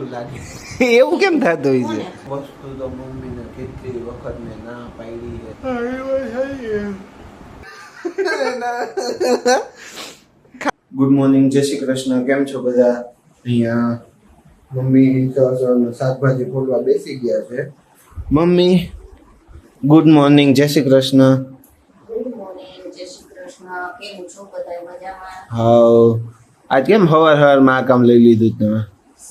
એવું કેમ થતું હોય છે? વસ્તુ તો મમ્મીને કેટલી વખત મેં ના પાડી છે. ગુડ મોર્નિંગ, જય શ્રી કૃષ્ણ. કેમ છો બધા? અહીંયા મમ્મી તો શાકભાજી ફોડવા બેસી ગયા છે. મમ્મી ગુડ મોર્નિંગ, જય શ્રી કૃષ્ણ. ગુડ મોર્નિંગ, જય શ્રી કૃષ્ણ. કેમ છો બધા? મજામાં? હાઉ આજ કેમ હવાર આ કામ લઈ લીધું તમે?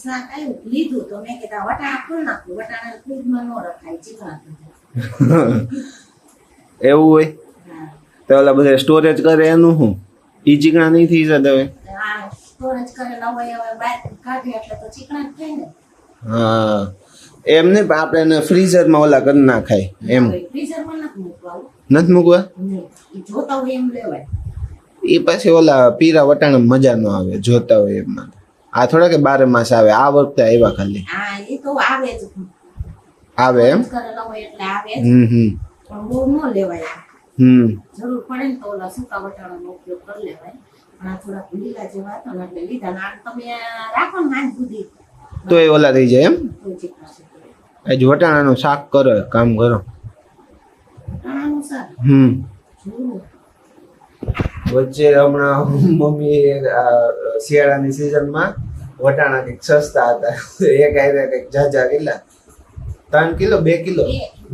શાક આવ્યું લીધું તો મેં કીધા વટાણા ખોલ નાખું. વટાણા ફ્રીજમાં ન રખાય, ચીકણા થઈ એવું હોય જાય. તો ઓલા બધા સ્ટોરેજ કરે એનું શું? ઈ ચીકણા નહીં થઈ જતા હવે? આ સ્ટોરેજ કરેલા હોય હવે બહાર કાઢે એટલે તો ચીકણા જ થાય ને. હા એમ નહીં, પણ આપણે એને ફ્રીઝરમાં ઓલા કરી નાખાય એમ. ફ્રીઝરમાં નથી મૂકવાનું. નથી મૂકવા? નહીં, ઈ જોતા હોય એમ લેવાય. એ પછી ઓલા પીરા વટાણા મજા ન આવે જોતા હોય એમાં. આ થોડા કે 12 માસ આવે, આ વખતે આવ્યા ખાલી. હા એ તો આવે જ. આવે એમ? કરેલા હોય એટલે આવે જ. પણ બહુ ન લેવાય. જરૂર પડે ને તો ઓલા સૂકા વટાણાનો ઉપયોગ કરી લેવાય. પણ આ થોડા લીલા જેવા હતા ને એટલે લીધા. ને આ તમે રાખો ને હાથ સુધી તો એ ઓલા થઈ જાય એમ? તો ચીકણા છે. આજ વટાણાનું શાક કરો, કામ કરો. વટાણાનું શાક જોયું. વચ્ચે હમણાં મમ્મી શિયાળાની સિઝનમાં વટાણા કંઈક સસ્તા હતા. એક આવ્યા કંઈક જાજા કેટલા 3 કિલો 2 કિલો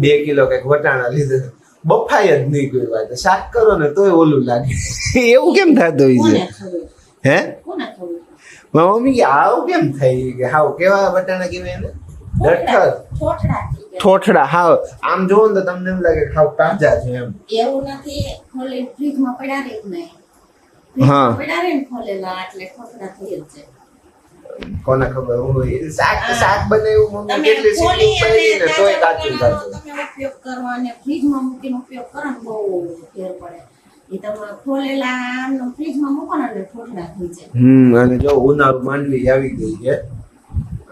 2 કિલો કંઈક વટાણા લીધું. બફાય જ નહીં કોઈ વાત. શાક કરો ને તોય ઓલું લાગે. એવું કેમ થતું હોય છે? હે મમ્મી કે આવું કેમ થાય કે હાવ કેવા વટાણા કેવાય એને? ડઠર ઠોઠડા. હાવ આમ જોવો ને તો તમને એમ લાગે હાવ તાજા છે એમ. એવું નથી, ખોલી ફ્રીજમાં પડ્યા રહે ને. હા પડ્યા રહે ને ખોલેલા એટલે ઠોઠડા થઈ જ જાય. કોને ખબર હોય શાક બનાવ્યું મમ્મી તમે કેટલી ખોલી સીટી પડી ને તોય કાચું કાચું. તમે ઉપયોગ કરો અને ફ્રીજમાં મૂકીને ઉપયોગ કરો ને બહુ ફેર પડે. એ તમે ખોલેલા આમ ફ્રીજમાં મૂકો ને એટલે ઠોઠડા થઈ જાય. અને જો ઉનાળુ માંડવી આવી ગઈ છે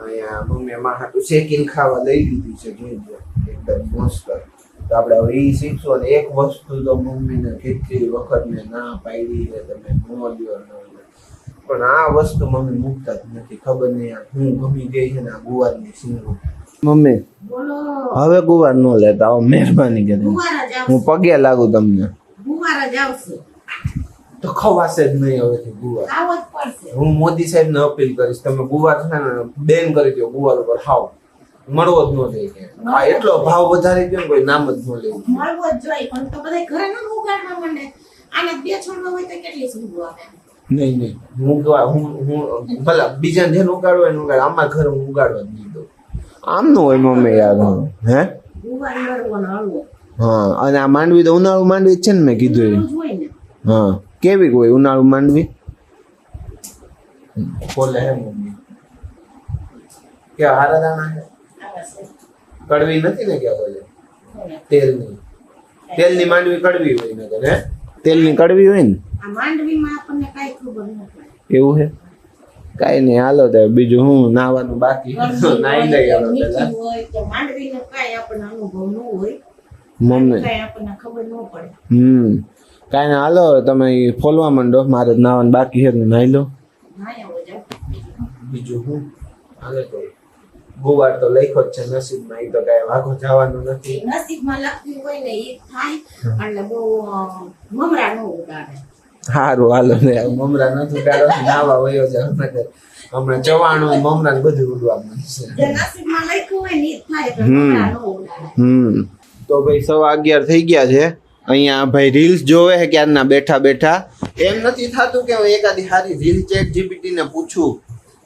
અહીંયા. મમ્મી માં હાટું શેકીને ખાવા લઈ લીધી છે. જોઈજો એકદમ મસ્ત. તો આપણે હવે ઈ શીખશું. અને એક વસ્તુ તો મમ્મીને કેટલી વખત મેં ના પાડી છે, તમે ન લ્યો ન લ્યો. પણ આ વસ્તુ મમ્મી મૂકતા જ નથી. ખબર નહીં હું ગમી ગઈ છે ને આ ગુવારની સિંગો. મમ્મી બોલો. હવે ગુવાર ન લેતા આવો, મહેરબાની કરી. ગુવાર જ હું પગે લાગુ તમને. ગુવાર જ આવશે. તો ખવાશે જ નહીં હવેથી ગુવાર. આવો જ પડશે. હું મોદી સાહેબ ને અપીલ કરીશ, તમે ગુવાર છે ને બેન કરી દો. ગુવાર ઉપર હાવ મળવો જ ન જોઈએ. આ એટલો ભાવ વધારી દો ને કોઈ નામ જ ન લેવું. મળવો જ જોઈએ પણ તો બધા ઘરે ન ઉગાડવા માંડે. આને 2 છોડવા હોય તો કેટલી સુંદર આવે. નહીં હું ભલા બીજા જેને ઉગાડવા એને ઉગાડ. આમાં ઘરે હું ઉગાડવા જ નહીં દઉં. આમ નું હોય મમ્મી યાર. હે ગુવાર લડવાનો હળવો. હા અને આ માંડવી તો ઉનાળુ માંડવી છે ને મેં કીધું એ. હોય ને. હા કેવી હોય ઉનાળુ માંડવી? બોલે હે મમ્મી કે હારા દાણા હે? કડવી નથી ને? ક્યાં બોલે તેલની માંડવી કડવી હોય ને? હે તેલની કડવી હોય ને? આ માંડવીમાં આપણને કાઈ ખબર નથી. એવું હે? કાઈ નહીં, હાલો તો બીજું હું નાવાનું બાકી. નાઈ લઈ આવો પેલા. હોય તો માંડવીનો કાઈ આપણને અનુભવ ન હોય. મમ્મી કાઈ આપણને ખબર ન પડે. કાઈ ના, હાલો તમે ફોલવા માંડો. મારે નાવાનું બાકી છે ને નાઈ લો. ના આવો જાવ. બીજું હું હાલે તો ગુવાર તો લખ્યો જ છે નસીબમાં. એ તો કઈ વાઘો જવાનું નથી. નસીબમાં લખ્યું હોય ને એ થાય. એટલે બહુ મમરા ન ઉડાડે. સારું હાલો ને મમરા નથી ઉડાડો. નાવા વયો છે હમણાં ચવાણું મમરા ને બધું ઉડવા મળશે. જે નસીબમાં લખ્યું હોય ને એ થાય. એટલે મમરા ન ઉડાડે. તો ભાઈ 11:15 થઈ ગયા છે. અહીંયા ભાઈ રીલ્સ જોવે છે ક્યારના બેઠા બેઠા. એમ નથી થતું કે હું એકાદી સારી રીલ ચેટ જીપીટી ને પૂછું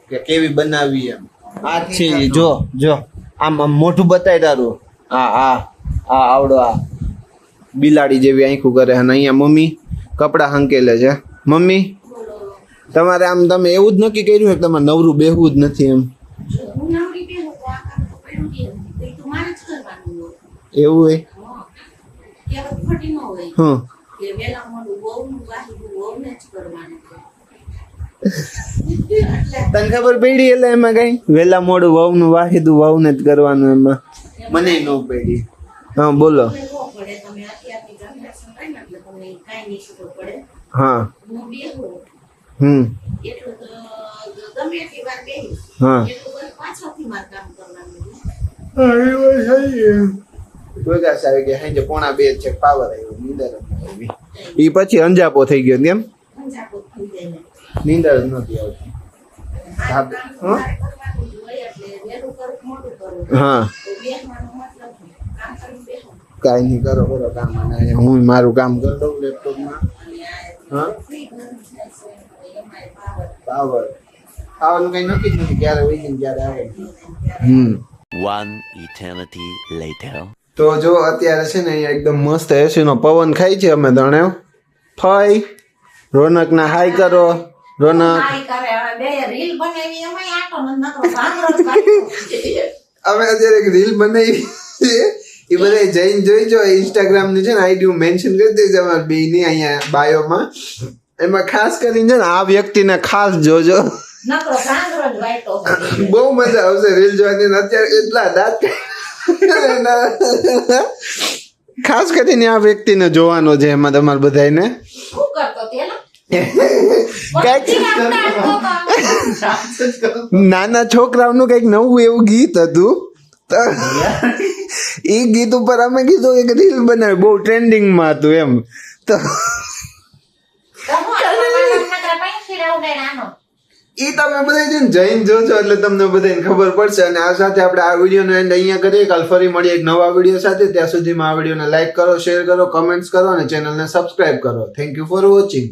કે કેવી બનાવી એમ. આ છે જો આમ મોઢું બતાય તારું. આવડો આ બિલાડી જેવી આંખું કરે. અને અહીંયા મમ્મી કપડા હંકેલે છે. મમ્મી તમારે આમ તમે એવું જ નક્કી કર્યું કે તમારે નવરું બેહવું જ નથી એમ? એવું હોય? તને ખબર પડી એટલે એમાં કઈ વેલા મોડું વહુ નું વાહિદું વહુ ને જ કરવાનું એમાં? મને ન પડી. હા બોલો. હા હા પાછળથી મારે કામ કરવાનું છે. પ્રકાશ આવી ગયા હાંજે 1:30 છે પાવર આવ્યો નીંદર જ ન આવી ઈ પછી અંજાપો થઈ ગયો કેમ અંજાપો થઈ જાય ને. નીંદર જ નથી આવતી મારે કામ મારે કરવાનું જ હોય એટલે વહેલું કરું કે મોડું કરું. હા તો બેસવાનો મતલબ નહીં. કામ કરીને બેસો. કાઈ નહીં કરો કરો કામ અને હું મારું કામ કરી દઉં લેપટોપમાં અને હા? આ ફ્રી ઘર થાય છે. એમાંય પાવર. પાવર આવવાનું કઈ નક્કી જ નથી ક્યારે હોય ને ક્યારે આવે One eternity later. તો જો અત્યારે છે ને અહીંયા એકદમ મસ્ત એસી નો પવન ખાય છે અમે ત્રણે ફઈ રોનક ના હાય કરો રોનક હાય કરે હવે બે રીલ બનાવી એમાંય આટો નકરો ભાંગરો જ કાઢ્યો. અમે અત્યારે એક રીલ બનાવી છે એ બધા જઈને જોઈજો ઇન્સ્ટાગ્રામ ની છે ને આઈડી મેન્શન કરી દેજો અમારા બે ની અહીંયા બાયોમાં એમાં ખાસ કરીને છે ને આ વ્યક્તિને ખાસ જોજો નકરો ભાંગરો જ વાઈટો છે. બહુ મજા આવશે રીલ જોવાની અને અત્યારે એટલા દાંત ખાસ કરીને આ વ્યક્તિને જોવાનો છે એમાં તમારે બધાને શું કરતો તેલા? કઈક નાના છોકરાઓનું કઈક નવું એવું ગીત હતું તો એ ગીત ઉપર અમે કીધું એક રીલ બનાવી બહુ ટ્રેન્ડિંગમાં હતું એમ તો એ તમે બધા જઈને જોજો એટલે તમને બધાને ખબર પડશે અને આ સાથે આપણે આ વિડીયોનો એન્ડ અહીંયા કરીએ કાલ ફરી મળીએ એક નવા વિડીયો સાથે ત્યાં સુધીમાં આ વિડીયોને લાઈક કરો શેર કરો કમેન્ટ્સ કરો અને ચેનલને સબસ્ક્રાઇબ કરો થેન્ક યુ ફોર વોચિંગ